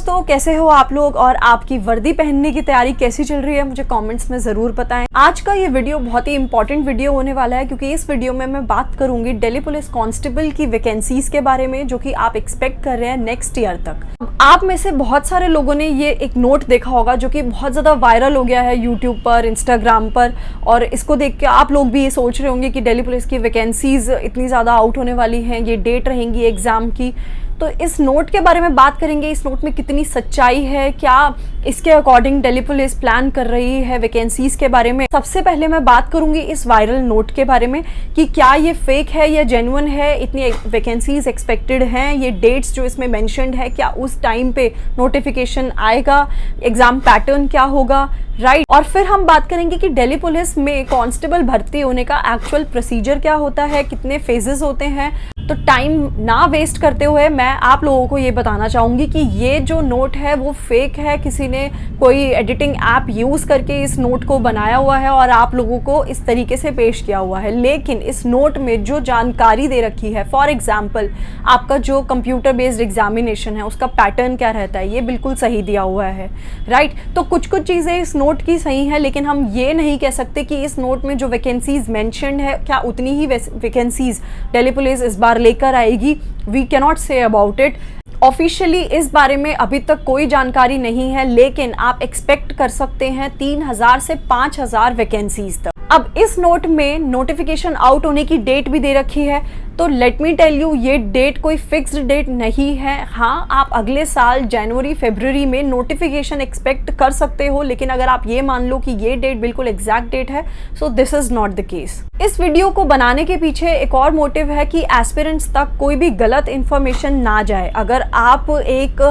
दोस्तों, कैसे हो आप लोग और आपकी वर्दी पहनने की तैयारी कैसी चल रही है, मुझे कमेंट्स में ज़रूर बताएं। आज का ये वीडियो बहुत ही इंपॉर्टेंट वीडियो होने वाला है क्योंकि इस वीडियो में मैं बात करूंगी दिल्ली पुलिस कांस्टेबल की वैकेंसीज के बारे में जो कि आप एक्सपेक्ट कर रहे हैं नेक्स्ट ईयर तक। आप में से बहुत सारे लोगों ने ये एक नोट देखा होगा जो कि बहुत ज़्यादा वायरल हो गया है यूट्यूब पर, इंस्टाग्राम पर, और इसको देख के आप लोग भी ये सोच रहे होंगे कि दिल्ली पुलिस की वैकेंसीज इतनी ज़्यादा आउट होने वाली हैं, ये डेट रहेंगी एग्ज़ाम की। तो इस नोट के बारे में बात करेंगे, इस नोट में कितनी सच्चाई है, क्या इसके अकॉर्डिंग दिल्ली पुलिस प्लान कर रही है वैकेंसीज के बारे में। सबसे पहले मैं बात करूंगी इस वायरल नोट के बारे में कि क्या ये फेक है या जेन्युइन है, इतनी वैकेंसीज एक्सपेक्टेड हैं, ये डेट्स जो इसमें मेंशन्ड है क्या उस टाइम पे नोटिफिकेशन आएगा, एग्जाम पैटर्न क्या होगा, राइट। और फिर हम बात करेंगे कि दिल्ली पुलिस में कांस्टेबल भर्ती होने का एक्चुअल प्रोसीजर क्या होता है, कितने फेजेस होते हैं। तो टाइम ना वेस्ट करते हुए मैं आप लोगों को ये बताना चाहूँगी कि ये जो नोट है वो फेक है, किसी ने कोई एडिटिंग ऐप यूज़ करके इस नोट को बनाया हुआ है और आप लोगों को इस तरीके से पेश किया हुआ है। लेकिन इस नोट में जो जानकारी दे रखी है, फॉर एग्जांपल आपका जो कंप्यूटर बेस्ड एग्जामिनेशन है उसका पैटर्न क्या रहता है, ये बिल्कुल सही दिया हुआ है, राइट। तो कुछ चीज़ें इस नोट की सही है, लेकिन हम ये नहीं कह सकते कि इस नोट में जो वैकेंसीज मेंशन्ड है क्या उतनी ही वैकेंसीज दिल्ली पुलिस इस बार लेकर आएगी। We cannot say about it. Officially इस बारे में अभी तक कोई जानकारी नहीं है, लेकिन आप एक्सपेक्ट कर सकते हैं 3000 से 5000 वैकेंसीज तक। अब इस नोट में नोटिफिकेशन आउट होने की डेट भी दे रखी है, तो लेट मी टेल यू ये डेट कोई फिक्स्ड डेट नहीं है। हाँ, आप अगले साल जनवरी फरवरी में नोटिफिकेशन एक्सपेक्ट कर सकते हो, लेकिन अगर आप ये मान लो कि ये डेट बिल्कुल एग्जैक्ट डेट है, so this is not the case. इस वीडियो को बनाने के पीछे एक और मोटिव है कि एस्पिरेंट्स तक कोई भी गलत इन्फॉर्मेशन ना जाए। अगर आप एक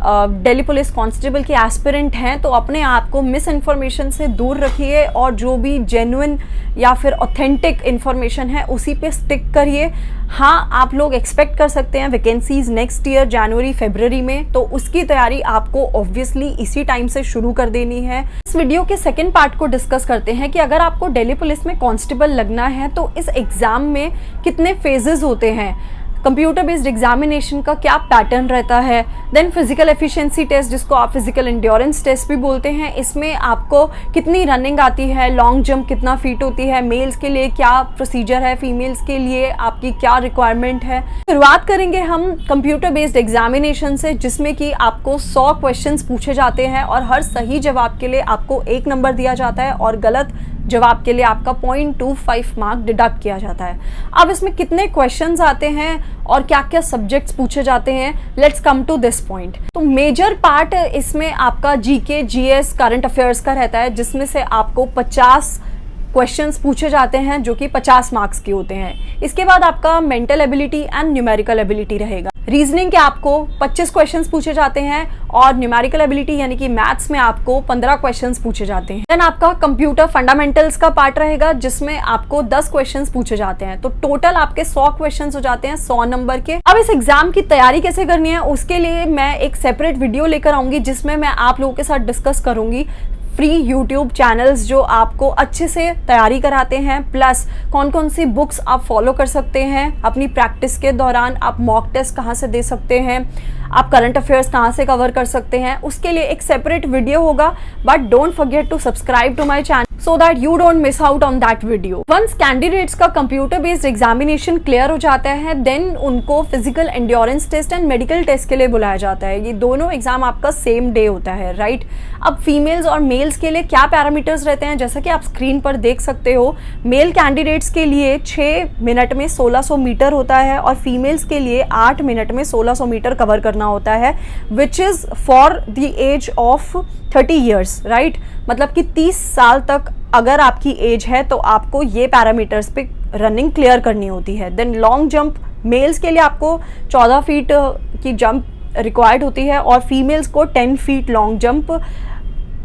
दिल्ली पुलिस कांस्टेबल के एस्पिरेंट हैं तो अपने आप को मिस इन्फॉर्मेशन से दूर रखिए और जो भी जेन्युइन या फिर ऑथेंटिक इन्फॉर्मेशन है उसी पे स्टिक करिए। हाँ, आप लोग एक्सपेक्ट कर सकते हैं वैकेंसीज नेक्स्ट ईयर जनवरी फरवरी में, तो उसकी तैयारी आपको ऑब्वियसली इसी टाइम से शुरू कर देनी है। इस वीडियो के सेकंड पार्ट को डिस्कस करते हैं कि अगर आपको दिल्ली पुलिस में कांस्टेबल लगना है तो इस एग्जाम में कितने फेजेस होते हैं, कंप्यूटर बेस्ड एग्जामिनेशन का क्या पैटर्न रहता है, देन फिजिकल एफिशिएंसी टेस्ट जिसको आप फिजिकल एंड्योरेंस टेस्ट भी बोलते हैं, इसमें आपको कितनी रनिंग आती है, लॉन्ग जंप कितना फीट होती है, मेल्स के लिए क्या प्रोसीजर है, फीमेल्स के लिए आपकी क्या रिक्वायरमेंट है। शुरुआत करेंगे हम कंप्यूटर बेस्ड एग्जामिनेशन से, जिसमें कि आपको 100 क्वेश्चंस पूछे जाते हैं और हर सही जवाब के लिए आपको 1 नंबर दिया जाता है और गलत जवाब के लिए आपका 0.25 मार्क डिडक्ट किया जाता है। अब इसमें कितने क्वेश्चंस आते हैं और क्या क्या सब्जेक्ट्स पूछे जाते हैं, let's come to this point. तो मेजर पार्ट इसमें आपका जीके, जीएस, करंट अफेयर्स का रहता है, जिसमें से आपको 50 क्वेश्चंस पूछे जाते हैं जो कि 50 मार्क्स के होते हैं। इसके बाद आपका mental ability and numerical ability रहेगा। रीजनिंग के आपको 25 क्वेश्चंस पूछे जाते हैं और न्यूमेरिकल एबिलिटी यानी कि मैथ्स में आपको 15 क्वेश्चंस पूछे जाते हैं। देन आपका कंप्यूटर फंडामेंटल्स का पार्ट रहेगा जिसमें आपको 10 क्वेश्चंस पूछे जाते हैं। तो टोटल आपके 100 क्वेश्चंस हो जाते हैं 100 नंबर के। अब इस एग्जाम की तैयारी कैसे करनी है उसके लिए मैं एक सेपरेट वीडियो लेकर आऊंगी जिसमें मैं आप लोगों के साथ डिस्कस करूंगी फ्री यूट्यूब चैनल्स जो आपको अच्छे से तैयारी कराते हैं, प्लस कौन कौन सी बुक्स आप फॉलो कर सकते हैं अपनी प्रैक्टिस के दौरान, आप मॉक टेस्ट कहाँ से दे सकते हैं, आप करंट अफेयर्स कहाँ से कवर कर सकते हैं, उसके लिए एक सेपरेट वीडियो होगा। But don't forget to subscribe to my channel so that you don't miss out on that video. Once candidates का कंप्यूटर बेस्ड एग्जामिनेशन क्लियर हो जाता है, देन उनको physical endurance test and medical test के लिए बुलाया जाता है। ये दोनों एग्जाम आपका सेम डे होता है, राइट। अब फीमेल्स और मेल्स के लिए क्या पैरामीटर्स रहते हैं, जैसा कि आप स्क्रीन पर देख सकते हो, मेल कैंडिडेट्स के लिए 6 मिनट में 1600 मीटर होता है और फीमेल्स के लिए 8 मिनट में 1600 मीटर कवर करना होता है, which is for the age of 30 years, right. मतलब कि 30 साल तक अगर आपकी एज है तो आपको ये पैरामीटर्स पे रनिंग क्लियर करनी होती है। देन लॉन्ग जंप मेल्स के लिए आपको 14 फीट की जंप रिक्वायर्ड होती है और फीमेल्स को 10 फीट लॉन्ग जंप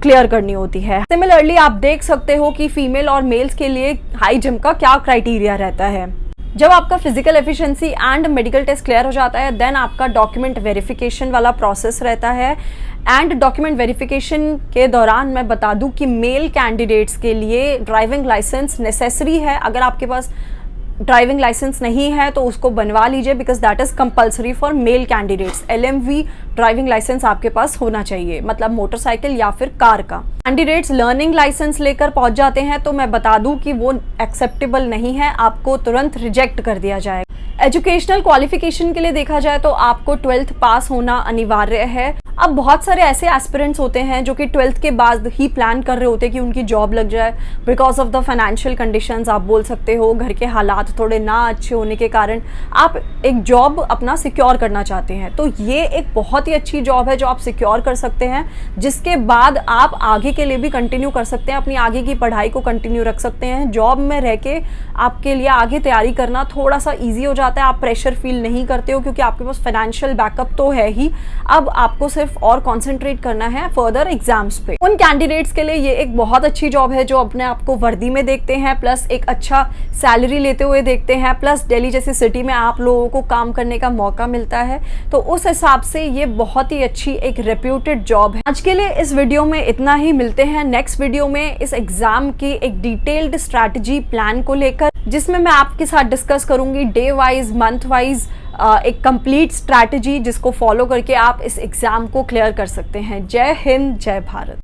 क्लियर करनी होती है। सिमिलरली आप देख सकते हो कि फीमेल और मेल्स के लिए हाई जंप का क्या क्राइटेरिया रहता है। जब आपका physical efficiency and medical test clear हो जाता है, देन आपका डॉक्यूमेंट वेरिफिकेशन वाला प्रोसेस रहता है। एंड डॉक्यूमेंट वेरिफिकेशन के दौरान मैं बता दूं कि मेल कैंडिडेट्स के लिए ड्राइविंग लाइसेंस नेसेसरी है। अगर आपके पास ड्राइविंग लाइसेंस नहीं है तो उसको बनवा लीजिए, because that is compulsory for male candidates. LMV driving licence आपके पास होना चाहिए, मतलब मोटरसाइकिल या फिर कार का। कैंडिडेट्स लर्निंग लाइसेंस लेकर पहुंच जाते हैं तो मैं बता दूं कि वो एक्सेप्टेबल नहीं है, आपको तुरंत रिजेक्ट कर दिया जाएगा। एजुकेशनल क्वालिफिकेशन के लिए देखा जाए तो आपको 12th पास होना अनिवार्य है। अब बहुत सारे ऐसे एस्पिरेंट्स होते हैं जो कि 12th के बाद ही प्लान कर रहे होते हैं कि उनकी जॉब लग जाए, because of the financial conditions आप बोल सकते हो, घर के हालात थोड़े ना अच्छे होने के कारण आप एक जॉब अपना सिक्योर करना चाहते हैं। तो ये एक बहुत ही अच्छी जॉब है जो आप सिक्योर कर सकते हैं, जिसके बाद आप आगे के लिए भी कंटिन्यू कर सकते हैं, अपनी आगे की पढ़ाई को कंटिन्यू रख सकते हैं। जॉब में रह के आपके लिए आगे तैयारी करना थोड़ा सा ईजी हो जाता है, आप प्रेशर फील नहीं करते हो क्योंकि आपके पास फाइनेंशियल बैकअप तो है ही। अब आपको सिर्फ और कंसंट्रेट करना है फर्दर एग्जाम्स पे। उन कैंडिडेट्स के लिए ये एक बहुत अच्छी जॉब है जो अपने आप को वर्दी में देखते हैं, प्लस एक अच्छा सैलरी लेते हुए देखते हैं, प्लस दिल्ली जैसी सिटी में आप लोगों को काम करने का मौका मिलता है। तो उस हिसाब से ये बहुत ही अच्छी एक रेप्यूटेड जॉब है। आज के लिए इस वीडियो में इतना ही, मिलते हैं नेक्स्ट वीडियो में इस एग्जाम की एक डिटेल्ड स्ट्रैटेजी प्लान को लेकर, जिसमें मैं आपके साथ डिस्कस करूंगी डे वाइज, मंथ वाइज एक कंप्लीट स्ट्रैटेजी जिसको फॉलो करके आप इस एग्जाम को क्लियर कर सकते हैं। जय हिंद, जय भारत।